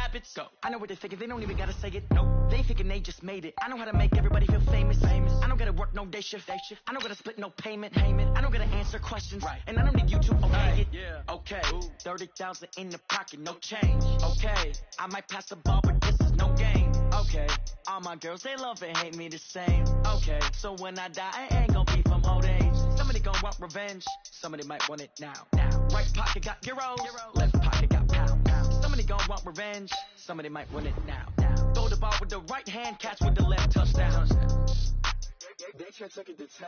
habits. Go. I know what they're thinking, they don't even gotta say it. Nope. They thinking they just made it. I know how to make everybody feel famous. I don't gotta work no day shift. I don't gotta split no payment. I don't gotta answer questions. Right. And I don't need you to okay it. Yeah. Okay. 30,000 in the pocket, no change. Okay. I might pass the ball, but this is no game. Okay. All my girls, they love and hate me the same. Okay. So when I die, I ain't gonna be from old age. Somebody gonna want revenge. Somebody might want it now. Right pocket got euros. Left pocket got pound. Somebody gonna want revenge. Somebody might want it now. Throw the ball with the right hand, catch with the left, touchdown. They can't take it to 10.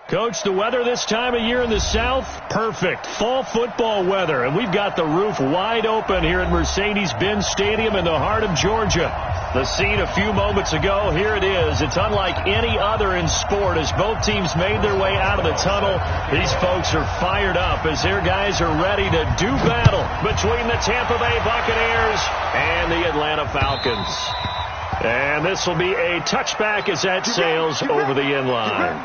Coach, the weather this time of year in the South, perfect. Fall football weather, and we've got the roof wide open here at Mercedes-Benz Stadium in the heart of Georgia. The scene a few moments ago, here it is. It's unlike any other in sport as both teams made their way out of the tunnel. These folks are fired up as their guys are ready to do battle between the Tampa Bay Buccaneers and the Atlanta Falcons. And this will be a touchback as that sails over the end line.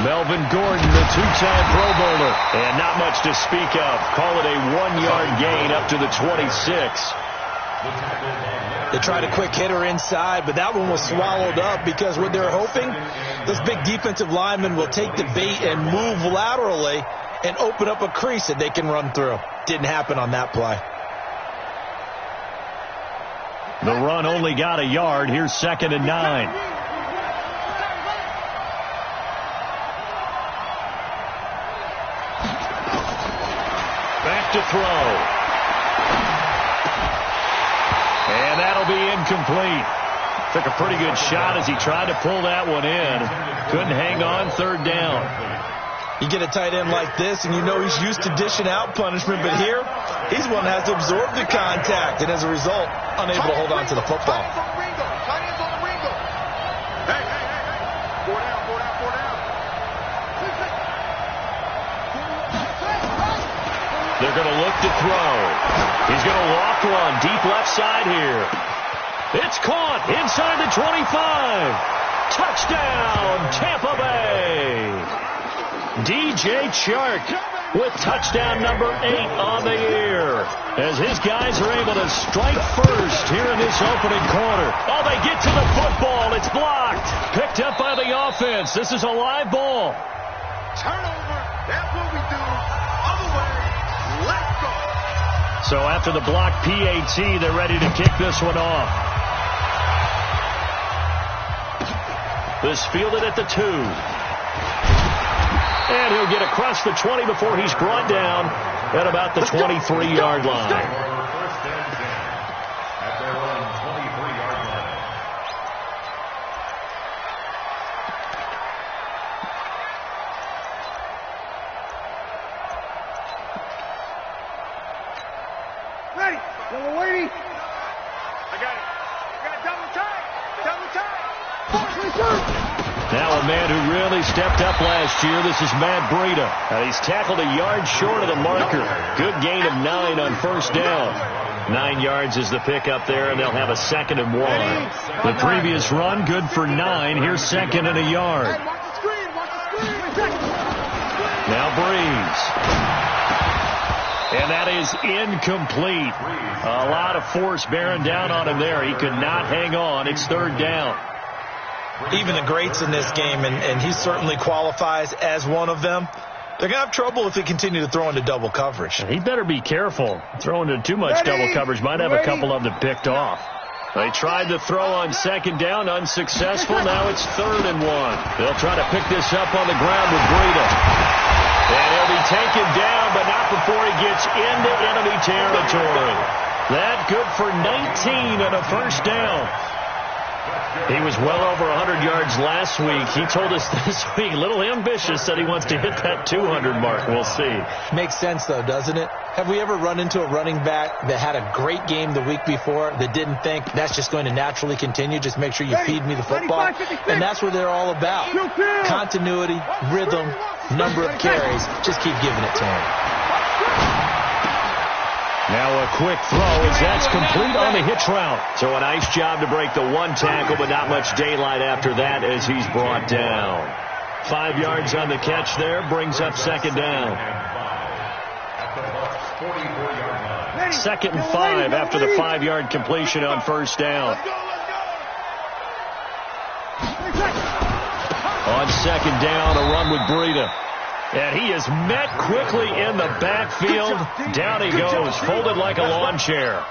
Melvin Gordon, the two-time Pro Bowler, and not much to speak of. Call it a 1-yard gain up to the 26. They tried a quick hitter inside, but that one was swallowed up because what they're hoping, this big defensive lineman will take the bait and move laterally and open up a crease that they can run through. Didn't happen on that play. The run only got a yard. Here's 2nd and 9. To throw. And that'll be incomplete. Took a pretty good shot as he tried to pull that one in. Couldn't hang on, 3rd down. You get a tight end like this, and you know he's used to dishing out punishment, but here, he's one that has to absorb the contact, and as a result, unable to hold on to the football. They're going to look to throw. He's going to walk one deep left side here. It's caught inside the 25. Touchdown, Tampa Bay. DJ Chark with touchdown number 8 on the year as his guys are able to strike first here in this opening quarter. Oh, they get to the football. It's blocked. Picked up by the offense. This is a live ball. Turnover. That's what we do. Other way. Let's go. So after the block PAT, they're ready to kick this one off. This fielded at the 2. And he'll get across the 20 before he's brought down at about the 23-yard line. Now a man who really stepped up last year. This is Matt Breida. He's tackled a yard short of the marker. Good gain of 9 on first down. 9 yards is the pickup there, and they'll have a 2nd and 1. The previous run, good for 9. Here's 2nd and a yard. Now Breeze. And that is incomplete. A lot of force bearing down on him there. He could not hang on. It's 3rd down. Even the greats in this game, and he certainly qualifies as one of them, They're going to have trouble if they continue to throw into double coverage. He better be careful. Throwing into too much double coverage might have a couple of them picked off. They tried to throw on second down, unsuccessful. Now it's 3rd and 1. They'll try to pick this up on the ground with Breida. And he'll be taken down, but not before he gets into enemy territory. That good for 19 and a first down. He was well over 100 yards last week. He told us this week, a little ambitious, said he wants to hit that 200 mark. We'll see. Makes sense, though, doesn't it? Have we ever run into a running back that had a great game the week before that didn't think that's just going to naturally continue? Just make sure you feed me the football. And that's what they're all about. Continuity, rhythm, number of carries. Just keep giving it to him. Now a quick throw as that's complete on the hitch route. So a nice job to break the one tackle, but not much daylight after that as he's brought down. 5 yards on the catch there, brings up second down. 2nd and 5 after the 5-yard completion on first down. On second down, a run with Breida. And he is met quickly in the backfield. Down he goes, folded like a lawn chair.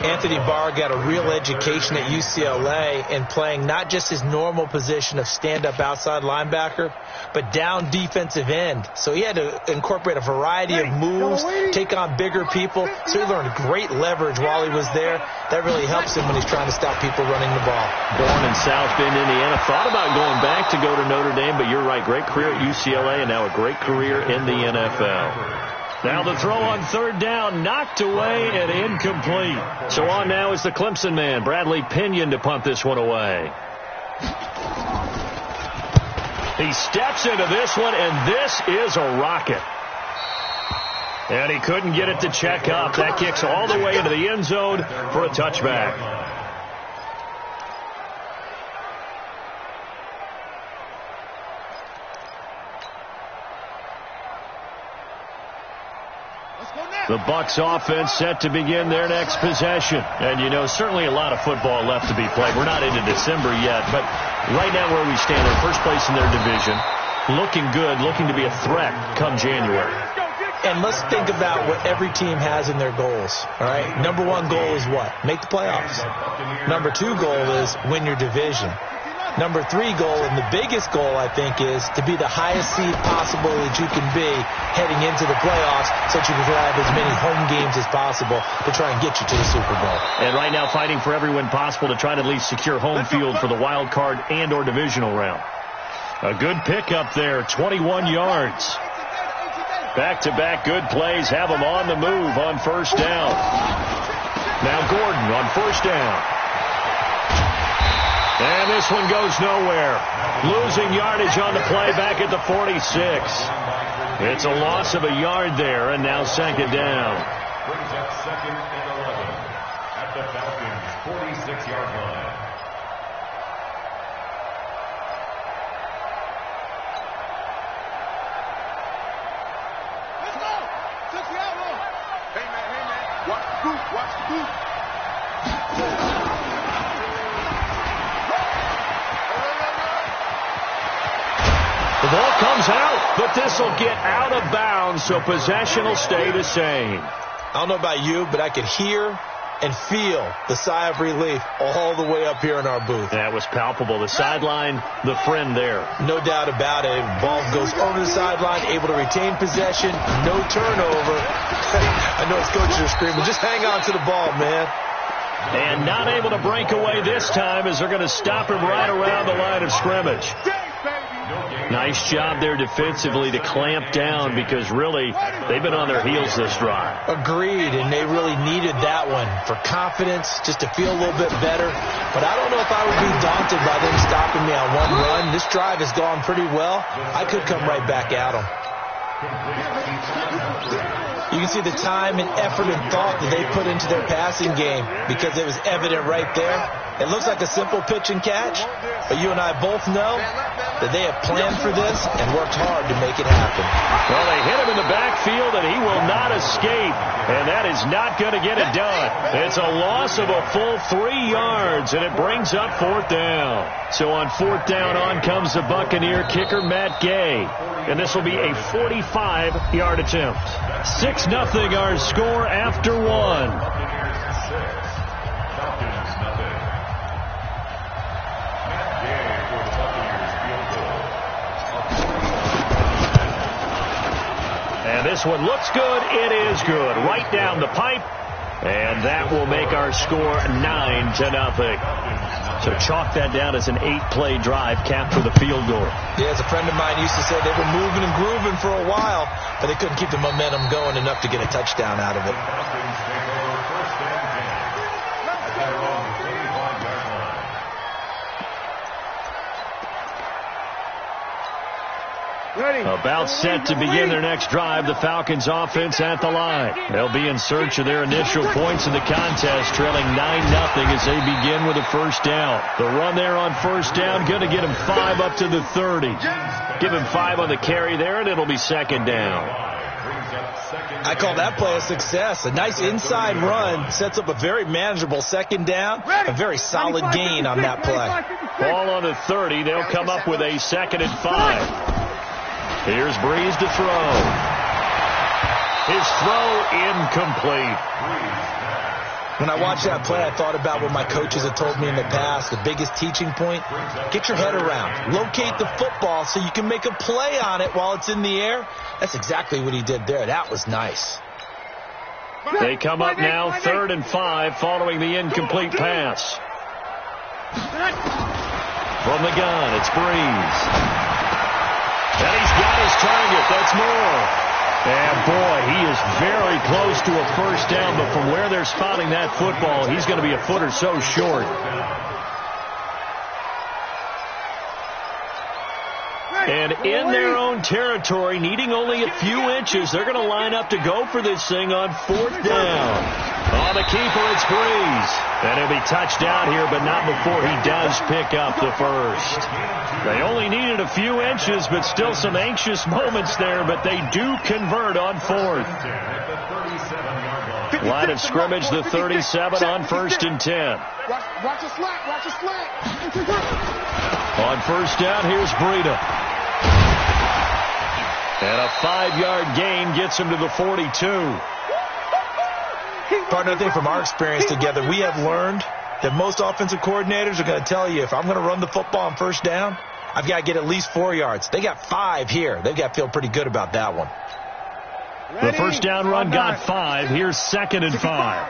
Anthony Barr got a real education at UCLA in playing not just his normal position of stand-up outside linebacker, but down defensive end. So he had to incorporate a variety of moves, take on bigger people. So he learned great leverage while he was there. That really helps him when he's trying to stop people running the ball. Born in South Bend, Indiana. Thought about going back to go to Notre Dame, but you're right. Great career at UCLA and now a great career in the NFL. Now the throw on third down, knocked away and incomplete. So on now is the Clemson man, Bradley Pinion, to punt this one away. He steps into this one, and this is a rocket. And he couldn't get it to check up. That kicks all the way into the end zone for a touchback. The Bucs offense set to begin their next possession. And, you know, certainly a lot of football left to be played. We're not into December yet, but right now where we stand, they're first place in their division. Looking good, looking to be a threat come January. And let's think about what every team has in their goals, all right? Number 1 goal is what? Make the playoffs. Number 2 goal is win your division. Number 3 goal, and the biggest goal, I think, is to be the highest seed possible that you can be heading into the playoffs so that you can have as many home games as possible to try and get you to the Super Bowl. And right now fighting for every win possible to try to at least secure home field for the wild card and or divisional round. A good pickup there, 21 yards. Back-to-back good plays have them on the move on first down. Now Gordon on first down. And this one goes nowhere. Losing yardage on the play back at the 46. It's a loss of a yard there, and now second down. Brings up 2nd and 11 at the Falcons' 46-yard line. Let's go. Took the outlaw. Hey, man. Watch the boot. Watch the boot. The ball comes out, but this will get out of bounds, so possession will stay the same. I don't know about you, but I could hear and feel the sigh of relief all the way up here in our booth. That was palpable. The sideline, the friend there. No doubt about it. Ball goes over the sideline, able to retain possession, no turnover. I know his coaches are screaming, just hang on to the ball, man. And not able to break away this time as they're going to stop him right around the line of scrimmage. Nice job there defensively to clamp down because really they've been on their heels this drive. Agreed, and they really needed that one for confidence, just to feel a little bit better. But I don't know if I would be daunted by them stopping me on one run. This drive has gone pretty well. I could come right back at them. You can see the time and effort and thought that they put into their passing game because it was evident right there. It looks like a simple pitch and catch, but you and I both know that they have planned for this and worked hard to make it happen. Well, they hit him in the backfield, and he will not escape. escape, and that is not going to get it done. It's a loss of a full 3 yards, and it brings up 4th down. So on 4th down, on comes the Buccaneer kicker, Matt Gay. And this will be a 45-yard attempt. 6-0 our score after 1. And this one looks good. It is good. Right down the pipe. And that will make our score 9-0. So chalk that down as an 8-play drive capped with a field goal. Yeah, as a friend of mine used to say, they were moving and grooving for a while, but they couldn't keep the momentum going enough to get a touchdown out of it. About set to begin their next drive, the Falcons offense at the line. They'll be in search of their initial points in the contest, trailing 9-0 as they begin with a first down. The run there on first down, going to get him 5 up to the 30. Give him 5 on the carry there, and it'll be 2nd down. I call that play a success. A nice inside run sets up a very manageable 2nd down. A very solid gain on that play. Ball on the 30. They'll come up with a 2nd and 5. Here's Breeze to throw. His throw incomplete. When I watched that play, I thought about what my coaches have told me in the past. The biggest teaching point, get your head around. Locate the football so you can make a play on it while it's in the air. That's exactly what he did there. That was nice. They come up now 3rd and 5 following the incomplete pass. From the gun, it's Breeze. And he's got his target. That's Moore. And, boy, he is very close to a first down, but from where they're spotting that football, he's going to be a foot or so short. And in their own territory, needing only a few inches, they're going to line up to go for this thing on 4th down. On the keeper, it's Breeze. And he'll be touched down here, but not before he does pick up the first. They only needed a few inches, but still some anxious moments there, but they do convert on 4th. Line of scrimmage, the 37 on 1st and 10. Watch the slack, watch the slack. On first down, here's Breida. And a 5-yard gain gets him to the 42. Partner, I think from our experience together, we have learned that most offensive coordinators are going to tell you, if I'm going to run the football on first down, I've got to get at least 4 yards. They got 5 here. They've got to feel pretty good about that one. The first down run got 5. Here's 2nd and 5.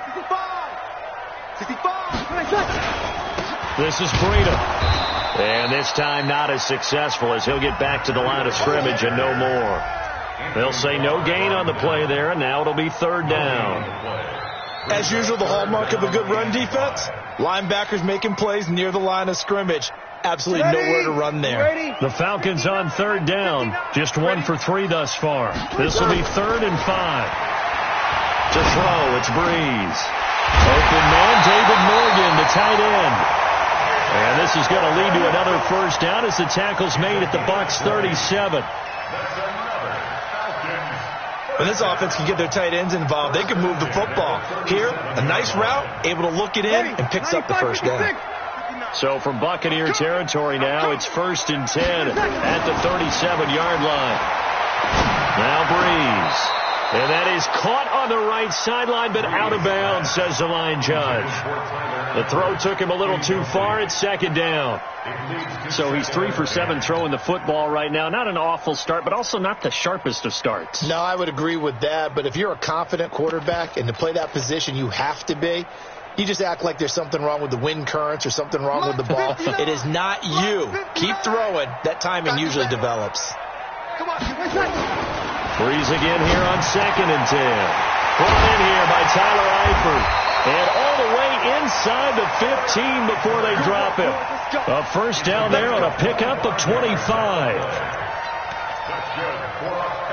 65. This is Breida. And this time not as successful as he'll get back to the line of scrimmage and no more. They'll say no gain on the play there, and now it'll be 3rd down. As usual, the hallmark of a good run defense, linebackers making plays near the line of scrimmage. Absolutely nowhere to run there. The Falcons on 3rd down. Just 1 for 3 thus far. This will be 3rd and 5. To throw, it's Breeze. Open man, David Morgan, the tight end. And this is going to lead to another first down as the tackle's made at the Bucs 37. When this offense can get their tight ends involved, they can move the football. Here, a nice route, able to look it in, and picks up the first down. So from Buccaneer territory now, it's 1st and 10 at the 37-yard line. Now Breeze. And that is caught on the right sideline, but out of bounds, says the line judge. The throw took him a little too far. It's 2nd down. So he's 3 for 7 throwing the football right now. Not an awful start, but also not the sharpest of starts. No, I would agree with that. But if you're a confident quarterback and to play that position, you have to be. You just act like there's something wrong with the wind currents or something wrong with the ball. It is not you. Keep throwing. That timing usually develops. Breeze again here on 2nd and 10. Brought in here by Tyler Eifert. And all the way inside the 15 before they drop him. A first down there on a pickup of 25.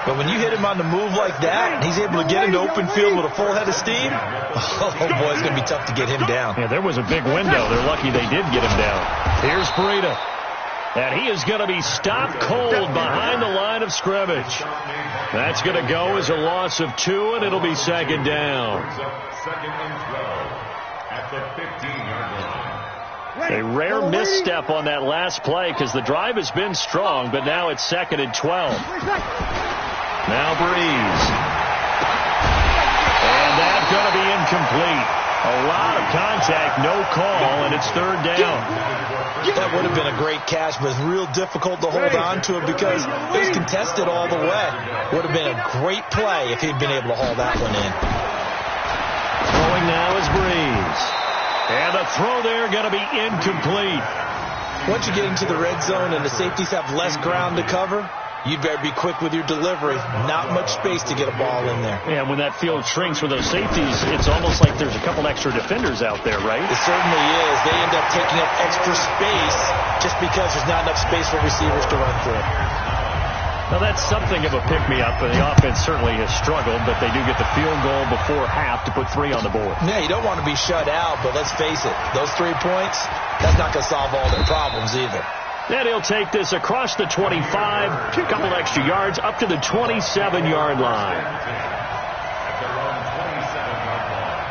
But when you hit him on the move like that, and he's able to get into open field with a full head of steam, oh boy, it's going to be tough to get him down. Yeah, there was a big window. They're lucky they did get him down. Here's Breida. And he is going to be stopped cold behind the line of scrimmage. That's going to go as a loss of 2, and it'll be second down. Second and 12 at the 15-yard line. A rare misstep on that last play because the drive has been strong, but now it's second and 12. Now Breeze. And that's going to be incomplete. A lot of contact, no call, and it's third down. That would have been a great catch, but it's real difficult to hold on to it because it was contested all the way. Would have been a great play if he'd been able to haul that one in. Throwing now is Breeze. And the throw there going to be incomplete. Once you get into the red zone and the safeties have less ground to cover, you'd better be quick with your delivery. Not much space to get a ball in there. Yeah, when that field shrinks with those safeties, it's almost like there's a couple extra defenders out there, right? It certainly is. They end up taking up extra space just because there's not enough space for receivers to run through. Now, that's something of a pick-me-up, and the offense certainly has struggled, but they do get the field goal before half to put 3 on the board. Yeah, you don't want to be shut out, but let's face it, those 3 points, that's not going to solve all their problems either. And he'll take this across the 25, a couple extra yards, up to the 27-yard line. At their own 27-yard line.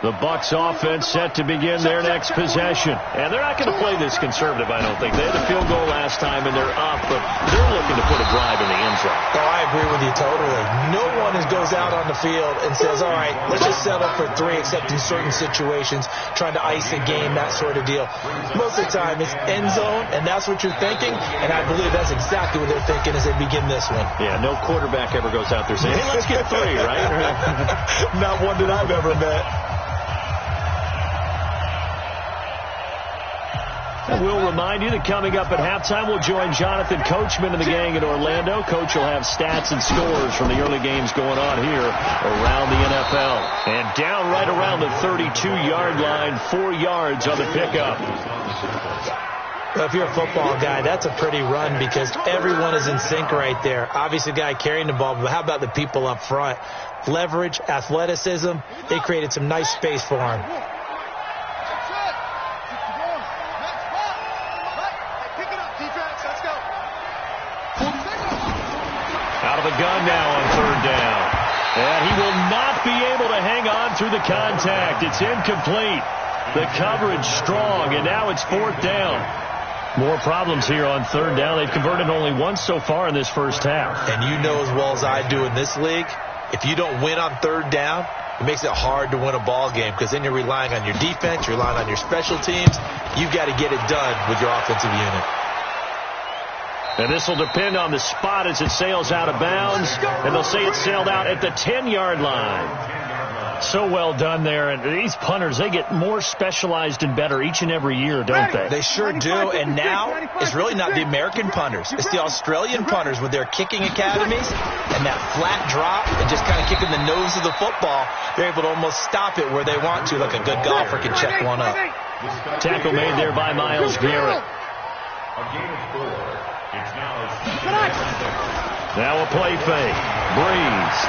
The Bucs offense set to begin their next possession. And they're not going to play this conservative, I don't think. They had a field goal last time, and they're up, but they're looking to put a drive in the end zone. Oh, I agree with you totally. No one goes out on the field and says, all right, let's just settle for 3, except in certain situations, trying to ice a game, that sort of deal. Most of the time, it's end zone, and that's what you're thinking, and I believe that's exactly what they're thinking as they begin this one. Yeah, no quarterback ever goes out there saying, hey, let's get 3, right? Not one that I've ever met. We'll remind you that coming up at halftime, we'll join Jonathan Coachman and the gang in Orlando. Coach will have stats and scores from the early games going on here around the NFL. And down right around the 32-yard line, 4 yards on the pickup. Well, if you're a football guy, that's a pretty run because everyone is in sync right there. Obviously, the guy carrying the ball, but how about the people up front? Leverage, athleticism, they created some nice space for him. Out of the gun now on third down. And he will not be able to hang on through the contact. It's incomplete. The coverage strong, and now it's 4th down. More problems here on third down. They've converted only once so far in this first half. And you know as well as I do in this league, if you don't win on third down, it makes it hard to win a ball game because then you're relying on your defense, you're relying on your special teams. You've got to get it done with your offensive unit. And this will depend on the spot as it sails out of bounds. And they'll say it sailed out at the 10-yard line. So well done there. And these punters, they get more specialized and better each and every year, don't they? They sure do. And now it's really not the American punters. It's the Australian punters with their kicking academies and that flat drop and just kind of kicking the nose of the football. They're able to almost stop it where they want to, like a good golfer can check one up. Tackle made there by Myles Garrett. A gain of 4. It's now Now a play fake. Breeze.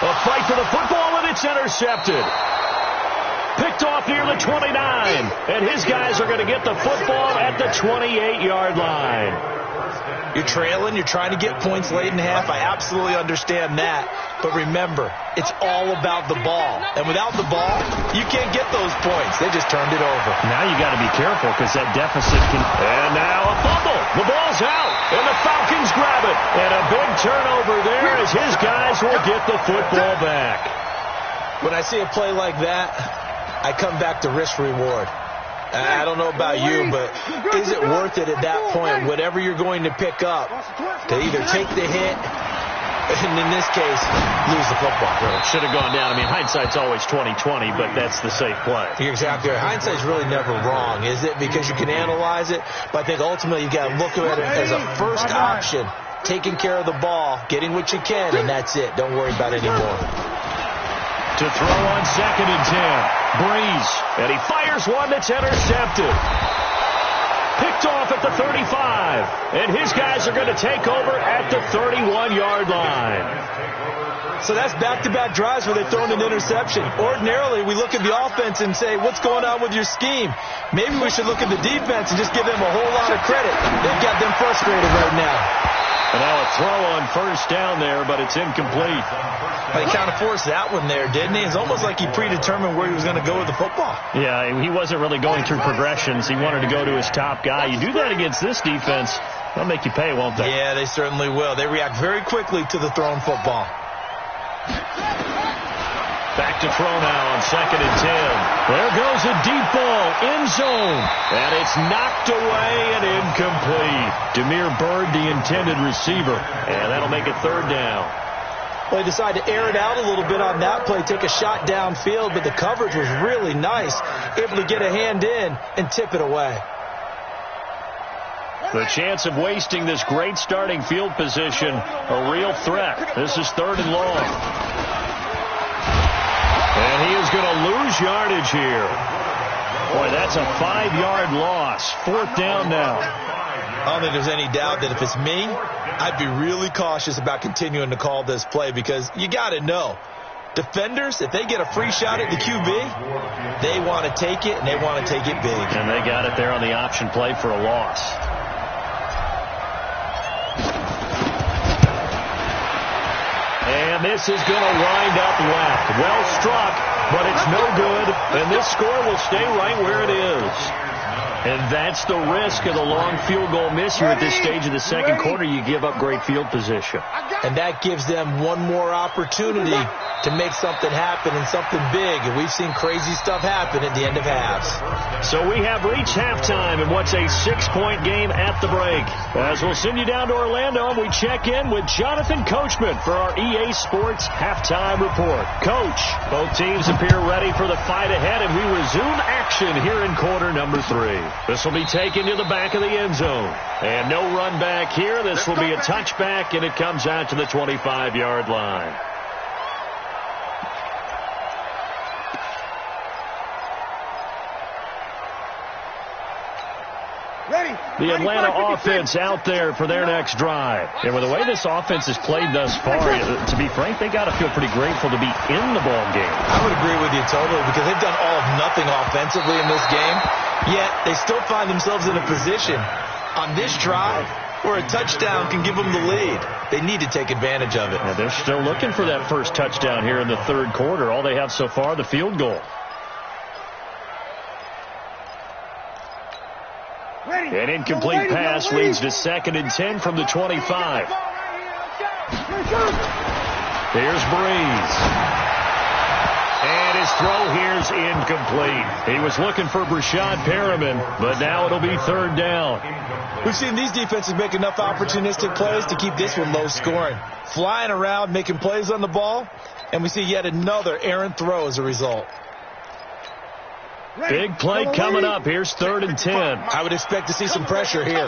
A fight for the football, and it's intercepted. Picked off near the 29. And his guys are going to get the football at the 28-yard line. You're trailing. You're trying to get points late in half. I absolutely understand that. But remember, it's all about the ball. And without the ball, you can't get those points. They just turned it over. Now you got to be careful because that deficit can... And now a fumble. The ball's out. And the Falcons grab it. And a big turnover there as his guys will get the football back. When I see a play like that, I come back to risk reward. I don't know about you, but is it worth it at that point, whatever you're going to pick up, to either take the hit and, in this case, lose the football? Well, it should have gone down. I mean, hindsight's always 20/20, but that's the safe play. You're exactly right. Hindsight's really never wrong, is it? Because you can analyze it, but I think ultimately you got to look at it as a first option, taking care of the ball, getting what you can, and that's it. Don't worry about it anymore. To throw on 2nd and 10. Breeze. And he fires one that's intercepted. picked off at the 35. And his guys are going to take over at the 31-yard line. So that's back-to-back drives where they've thrown an interception. Ordinarily, we look at the offense and say, what's going on with your scheme? Maybe we should look at the defense and just give them a whole lot of credit. They've got them frustrated right now. And now a throw on first down there, but it's incomplete. He kind of forced that one there, didn't he? It's almost like he predetermined where he was going to go with the football. Yeah, he wasn't really going through progressions. He wanted to go to his top guy. You do that against this defense, they'll make you pay, won't they? Yeah, they certainly will. They react very quickly to the thrown football. Back to throw now on 2nd and 10. There goes a deep ball, end zone, and it's knocked away and incomplete. Damiere Byrd, the intended receiver, and that'll make it 3rd down. Well, they decided to air it out a little bit on that play, take a shot downfield, but the coverage was really nice, able to get a hand in and tip it away. The chance of wasting this great starting field position, a real threat. This is 3rd and long. And he is going to lose yardage here. Boy, that's a 5-yard loss. 4th down now. I don't think there's any doubt that if it's me, I'd be really cautious about continuing to call this play because you got to know, defenders, if they get a free shot at the QB, they want to take it, and they want to take it big. And they got it there on the option play for a loss. And this is going to wind up left. Well struck, but it's no good. And this score will stay right where it is. And that's the risk of the long field goal miss here at this stage of the second quarter. You give up great field position. And that gives them one more opportunity to make something happen and something big. And we've seen crazy stuff happen at the end of halves. So we have reached halftime in what's a 6-point game at the break. As we'll send you down to Orlando, we check in with Jonathan Coachman for our EA Sports Halftime Report. Coach, both teams appear ready for the fight ahead, and we resume action here in quarter number 3. This will be taken to the back of the end zone. And no run back here. This will be a touchback, and it comes out to the 25-yard line. The Atlanta offense out there for their next drive. And with the way this offense has played thus far, to be frank, they got to feel pretty grateful to be in the ball game. I would agree with you totally because they've done all of nothing offensively in this game, yet they still find themselves in a position on this drive where a touchdown can give them the lead. They need to take advantage of it. Yeah, they're still looking for that first touchdown here in the 3rd quarter. All they have so far, the field goal. An incomplete pass leads to 2nd and 10 from the 25. Here's Breeze. And his throw here's incomplete. He was looking for Brashad Perriman, but now it'll be 3rd down. We've seen these defenses make enough opportunistic plays to keep this one low scoring. Flying around, making plays on the ball, and we see yet another errant throw as a result. Big play coming up. Here's 3rd and 10. I would expect to see some pressure here.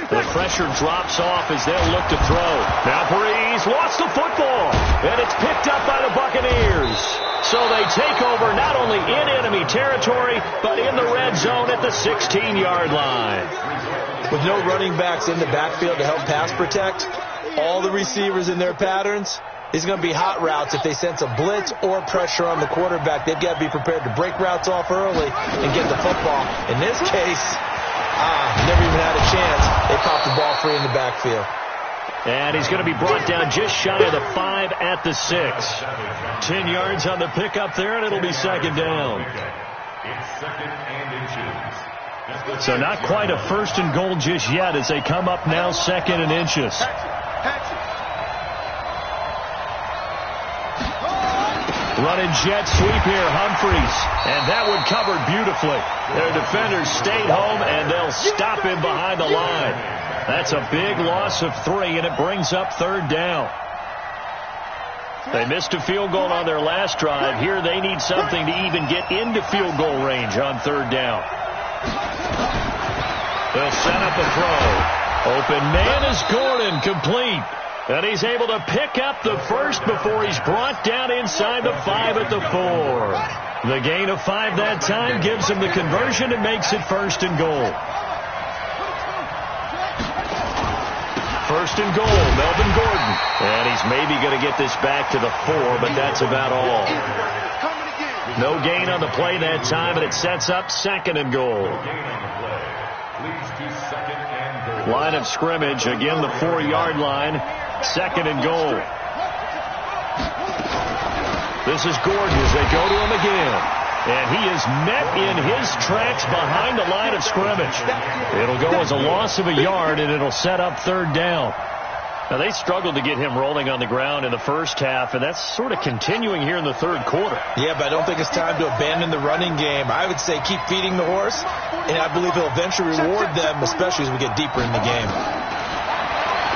The pressure drops off as they'll look to throw. Now Breeze lost the football, and it's picked up by the Buccaneers. So they take over not only in enemy territory, but in the red zone at the 16-yard line. With no running backs in the backfield to help pass protect, all the receivers in their patterns, it's going to be hot routes if they sense a blitz or pressure on the quarterback. They've got to be prepared to break routes off early and get the football. In this case, never even had a chance. They popped the ball free in the backfield. And he's going to be brought down just shy of the 5 at the 6. 10 yards on the pickup there, and it'll be 2nd down. So not quite a 1st and goal just yet as they come up now 2nd and inches. Running jet sweep here, Humphreys. And that one covered beautifully. Their defenders stayed home, and they'll stop him behind the line. That's a big loss of 3, and it brings up 3rd down. They missed a field goal on their last drive. Here they need something to even get into field goal range on 3rd down. They'll set up a throw. Open man is Gordon, complete. And he's able to pick up the first before he's brought down inside the 5 at the 4. The gain of 5 that time gives him the conversion and makes it 1st and goal. First and goal, Melvin Gordon. And he's maybe going to get this back to the 4, but that's about all. No gain on the play that time, and it sets up second and goal. Line of scrimmage, again the 4-yard line. Second and goal. This is Gordon as they go to him again. And he is met in his tracks behind the line of scrimmage. It'll go as a loss of a yard, and it'll set up third down. Now, they struggled to get him rolling on the ground in the first half, and that's sort of continuing here in the third quarter. Yeah, but I don't think it's time to abandon the running game. I would say keep feeding the horse, and I believe he'll eventually reward them, especially as we get deeper in the game.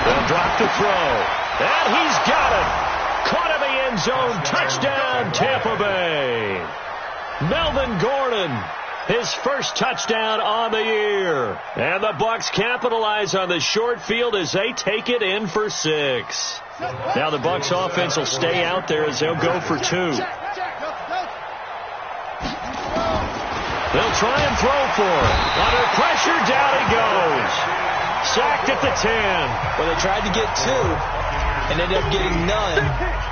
They'll drop to throw, and he's got it. Caught in the end zone. Touchdown, Tampa Bay. Melvin Gordon, his first touchdown on the year. And the Bucs capitalize on the short field as they take it in for 6. Now the Bucs offense will stay out there as they'll go for 2. They'll try and throw for it. Under pressure, down he goes. Sacked at the 10. Well, they tried to get 2 and ended up getting none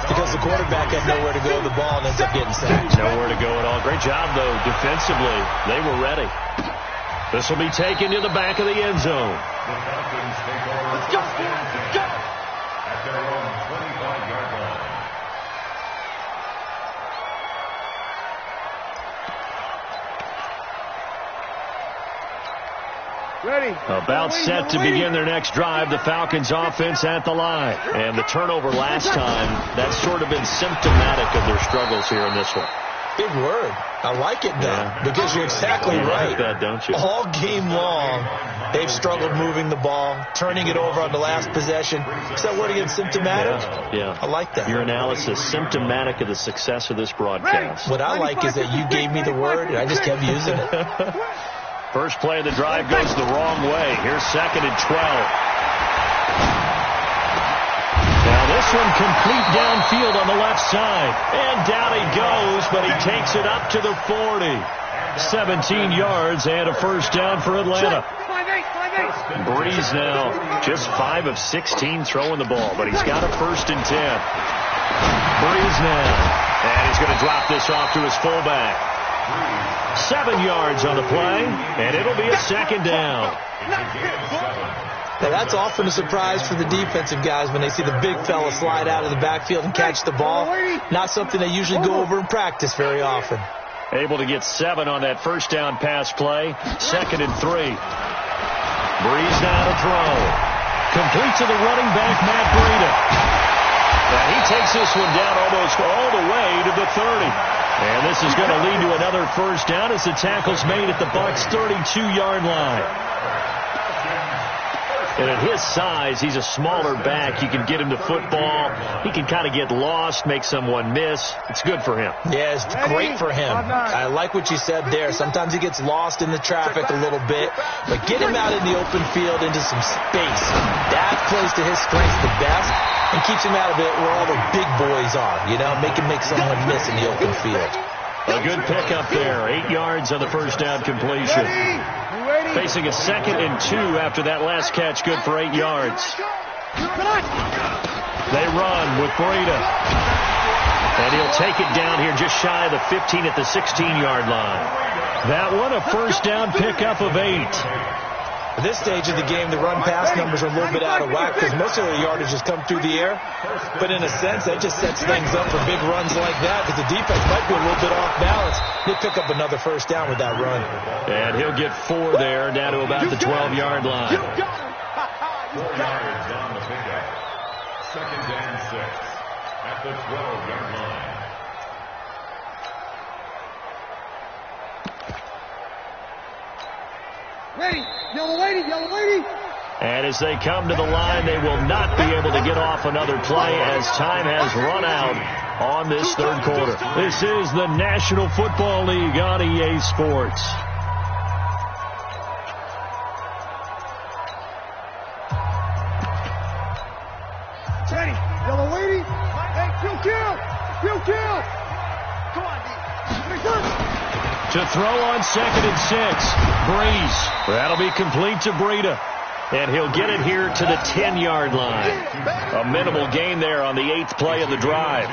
because the quarterback had nowhere to go with the ball and ends up getting sacked. Nowhere to go at all. Great job, though, defensively. They were ready. This will be taken to the back of the end zone. Let's go, let's go. At their own 25-yard line. Ready. About set to begin their next drive, the Falcons offense at the line. And the turnover last time, that's sort of been symptomatic of their struggles here in this one. Big word. I like it, though, because you're exactly right. Like that, don't you? All game long, they've struggled moving the ball, turning it over on the last possession. Is that word again, symptomatic? Yeah. I like that. Your analysis, symptomatic of the success of this broadcast. What I like is that you gave me the word, and I just kept using it. First play of the drive goes the wrong way. Here's second and 12. Now this one complete downfield on the left side. And down he goes, but he takes it up to the 40. 17 yards and a first down for Atlanta. Breeze now just 5 of 16 throwing the ball, but he's got a first and 10. Breeze now. And he's going to drop this off to his fullback. 7 yards on the play, and it'll be a second down. Now that's often a surprise for the defensive guys when they see the big fella slide out of the backfield and catch the ball. Not something they usually go over in practice very often. Able to get 7 on that first down pass play. Second and 3. Breeze now to throw. Complete to the running back, Matt Breida. And he takes this one down almost all the way to the 30. And this is going to lead to another first down as the tackle's made at the Bucs' 32-yard line. And at his size, he's a smaller back. You can get him to football. He can kind of get lost, make someone miss. It's good for him. Yeah, it's great for him. I like what you said there. Sometimes he gets lost in the traffic a little bit. But get him out in the open field into some space. That plays to his strengths the best and keeps him out of it where all the big boys are. You know, make him make someone miss in the open field. A good pickup there. 8 yards on the first down completion. Facing a second and 2 after that last catch. Good for 8 yards. They run with Breida. And he'll take it down here just shy of the 15 at the 16-yard line. That one a first down pickup of 8. At this stage of the game, the run-pass numbers are a little bit out of whack because most of their yardage has come through the air. But in a sense, that just sets things up for big runs like that because the defense might be a little bit off balance. He'll pick up another first down with that run. And he'll get 4 there, down to about the 12-yard line. 4 yards on the pickup. Second and 6 at the 12-yard line. Ready, yellow lady, yellow lady. And as they come to the line, they will not be able to get off another play as time has run out on this third quarter. This is the National Football League on EA Sports. Ready, yellow lady. Hey, kill. Come on, D. To throw on second and 6. Breeze. That'll be complete to Breida. And he'll get it here to the 10-yard line. A minimal gain there on the 8th play of the drive.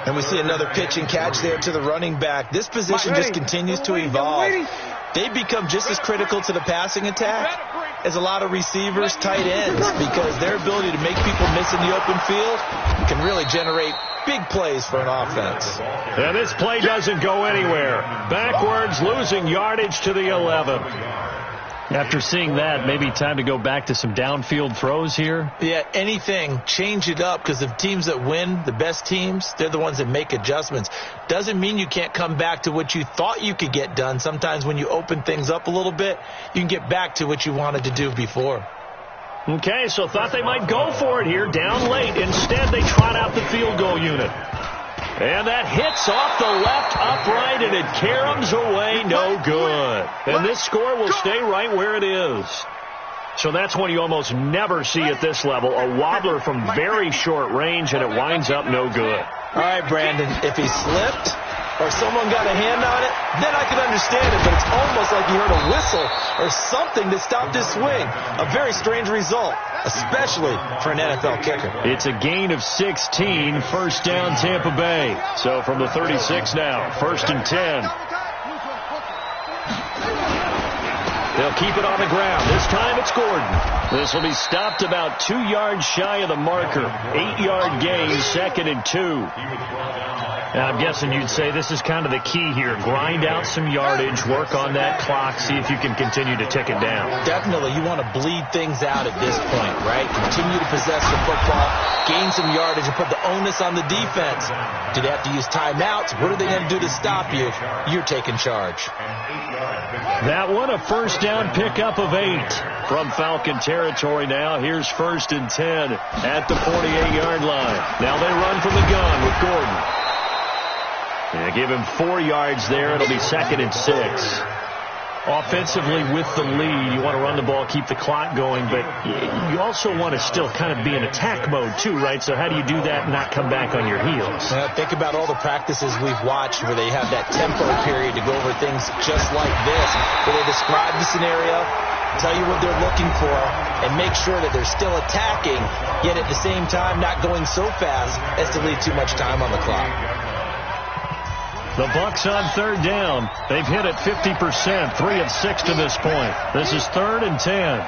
And we see another pitch and catch there to the running back. This position just continues to evolve. They become just as critical to the passing attack as a lot of receivers, tight ends, because their ability to make people miss in the open field can really generate big plays for an offense. And this play doesn't go anywhere. Backwards, losing yardage to the 11. After seeing that, maybe time to go back to some downfield throws here? Yeah, anything. Change it up, because the teams that win, the best teams, they're the ones that make adjustments. Doesn't mean you can't come back to what you thought you could get done. Sometimes when you open things up a little bit, you can get back to what you wanted to do before. Okay, so thought they might go for it here, down late. Instead, they trot out the field goal unit. And that hits off the left upright, and it caroms away, no good. And this score will stay right where it is. So that's one you almost never see at this level. A wobbler from very short range, and it winds up no good. All right, Brandon, if he slipped or someone got a hand on it, then I could understand it, but it's almost like you heard a whistle or something that stopped his swing. A very strange result, especially for an NFL kicker. It's a gain of 16, first down Tampa Bay. So from the 36 now, 1st and 10. They'll keep it on the ground. This time it's Gordon. This will be stopped about 2 yards shy of the marker. 8-yard gain, 2nd and 2. And I'm guessing you'd say this is kind of the key here. Grind out some yardage, work on that clock, see if you can continue to tick it down. Definitely. You want to bleed things out at this point, right? Continue to possess the football, gain some yardage, and put the onus on the defense. Do they have to use timeouts? What are they going to do to stop you? You're taking charge. That one, a first down pickup of 8 from Falcon territory now. Here's 1st and 10 at the 48-yard line. Now they run from the gun with Gordon. And give him 4 yards there. It'll be 2nd and 6. Offensively with the lead, you want to run the ball, keep the clock going, but you also want to still kind of be in attack mode too, right? So how do you do that and not come back on your heels? Think about all the practices we've watched where they have that tempo period to go over things just like this, where they describe the scenario, tell you what they're looking for, and make sure that they're still attacking, yet at the same time not going so fast as to leave too much time on the clock. The Bucs on 3rd down. They've hit it 50%, 3 of 6 to this point. This is 3rd and 10.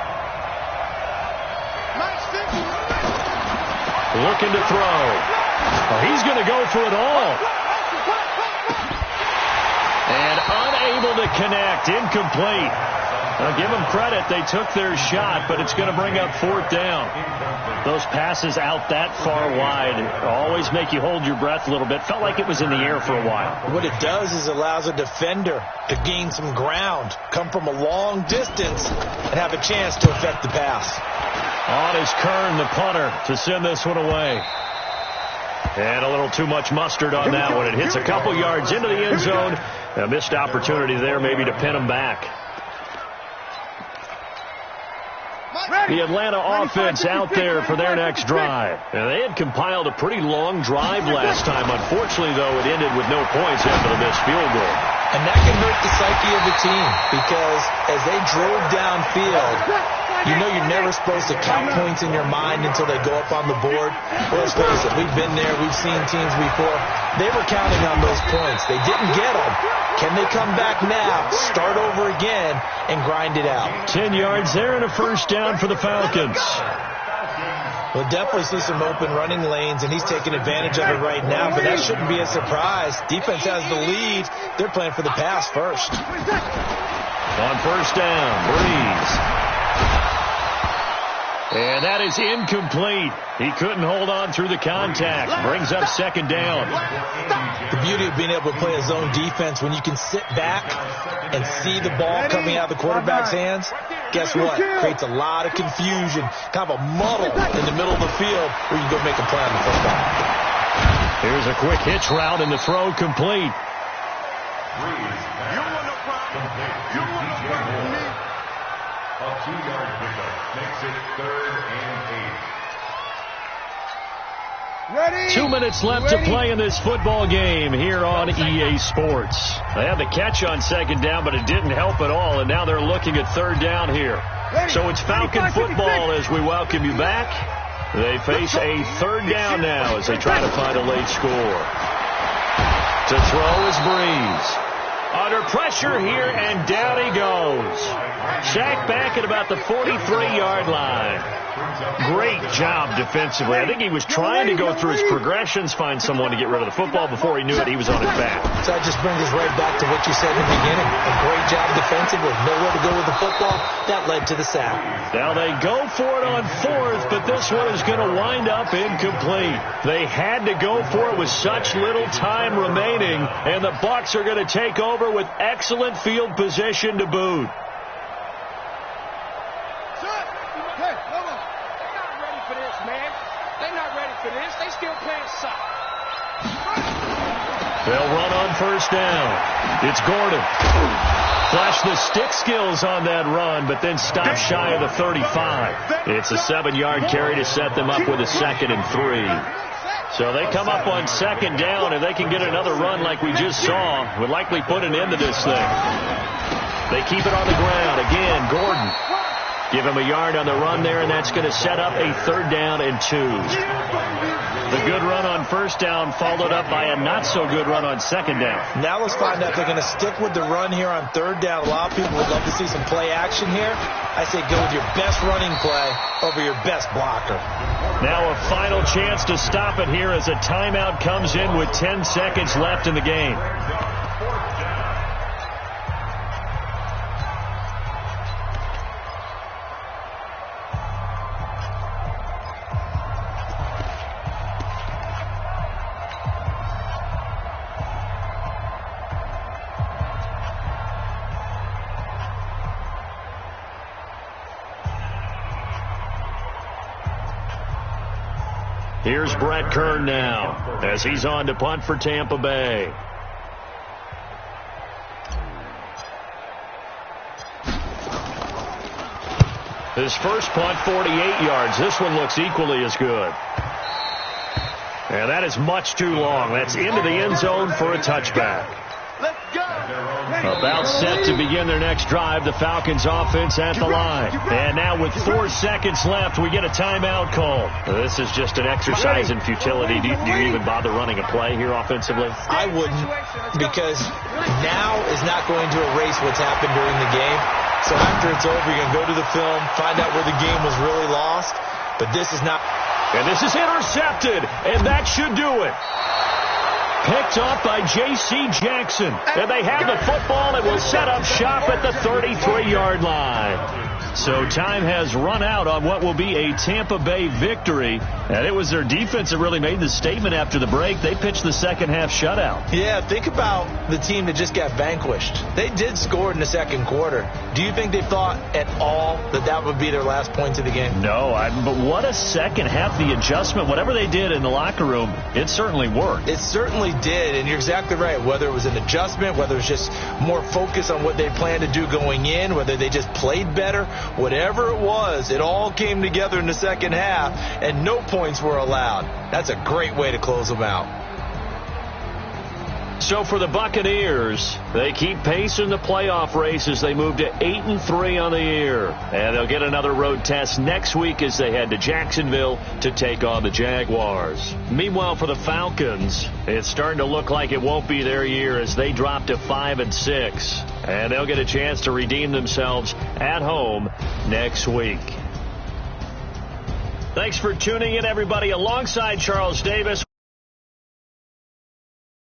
Looking to throw. Oh, he's going to go for it all. And unable to connect. Incomplete. Now give them credit. They took their shot, but it's going to bring up 4th down. Those passes out that far wide always make you hold your breath a little bit. Felt like it was in the air for a while. What it does is allows a defender to gain some ground, come from a long distance, and have a chance to affect the pass. On is Kern, the punter, to send this one away. And a little too much mustard on that one. It hits a couple yards into the end zone. A missed opportunity there maybe to pin them back. The Atlanta offense out there for their next drive. And they had compiled a pretty long drive last time. Unfortunately, though, it ended with no points after the missed field goal. And that can hurt the psyche of the team because as they drove downfield, you know you're never supposed to count points in your mind until they go up on the board. Well, let's face it, we've been there. We've seen teams before. They were counting on those points. They didn't get them. Can they come back now, start over again, and grind it out? 10 yards there and a first down for the Falcons. We'll definitely see some open running lanes, and he's taking advantage of it right now, but that shouldn't be a surprise. Defense has the lead. They're playing for the pass first. On first down, Breeze. And that is incomplete. He couldn't hold on through the contact. Brings up 2nd down. The beauty of being able to play a zone defense when you can sit back and see the ball coming out of the quarterback's hands, guess what? Creates a lot of confusion, kind of a muddle in the middle of the field where you go make a play on the football. Here's a quick hitch route and the throw complete. A 2-yard pickup makes it 3rd and 8. Ready? 2 minutes left to play in this football game here on on EA Sports. They had the catch on second down, but it didn't help at all, and now they're looking at third down here. So it's Falcon football as we welcome you back. They face a third down now as they try to find a late score. To throw is Breeze. Under pressure here, and down he goes. Sacked back at about the 43-yard line. Great job defensively. I think he was trying to go through his progressions, find someone to get rid of the football. Before he knew it, he was on his back. So that just brings us right back to what you said in the beginning. A great job defensively. Nowhere to go with the football. That led to the sack. Now they go for it on fourth, but this one is going to wind up incomplete. They had to go for it with such little time remaining, and the Bucs are going to take over with excellent field position to boot. They'll run on first down. It's Gordon. Flashed the stick skills on that run, but then stopped shy of the 35. It's a 7-yard carry to set them up with a 2nd and 3. So they come up on second down, and they can get another run like we just saw. Would likely put an end to this thing. They keep it on the ground. Again, Gordon. Give him a yard on the run there, and that's going to set up a 3rd down and 2. The good run on first down followed up by a not-so-good run on second down. Now let's find out if they're going to stick with the run here on 3rd down. A lot of people would love to see some play action here. I say go with your best running play over your best blocker. Now a final chance to stop it here as a timeout comes in with 10 seconds left in the game. Here's Brett Kern now as he's on to punt for Tampa Bay. His first punt, 48 yards. This one looks equally as good. And that is much too long. That's into the end zone for a touchback. About set to begin their next drive, the Falcons offense at the line. And now with 4 seconds left, we get a timeout call. This is just an exercise in futility. Do you even bother running a play here offensively? I wouldn't, because now is not going to erase what's happened during the game. So after it's over, you're going to go to the film, find out where the game was really lost. But this is not. And this is intercepted, and that should do it. Picked off by J.C. Jackson. And they have the football and will set up shop at the 33-yard line. So time has run out on what will be a Tampa Bay victory. And it was their defense that really made the statement after the break. They pitched the second-half shutout. Yeah, think about the team that just got vanquished. They did score in the second quarter. Do you think they thought at all that that would be their last points of the game? No, but what a second half. The adjustment, whatever they did in the locker room, it certainly worked. It certainly did, and you're exactly right. Whether it was an adjustment, whether it was just more focus on what they planned to do going in, whether they just played better, whatever it was, it all came together in the second half, and no points were allowed. That's a great way to close them out. So for the Buccaneers, they keep pace in the playoff race as they move to 8-3 on the year. And they'll get another road test next week as they head to Jacksonville to take on the Jaguars. Meanwhile, for the Falcons, it's starting to look like it won't be their year as they drop to 5-6. And they'll get a chance to redeem themselves at home next week. Thanks for tuning in, everybody. Alongside Charles Davis.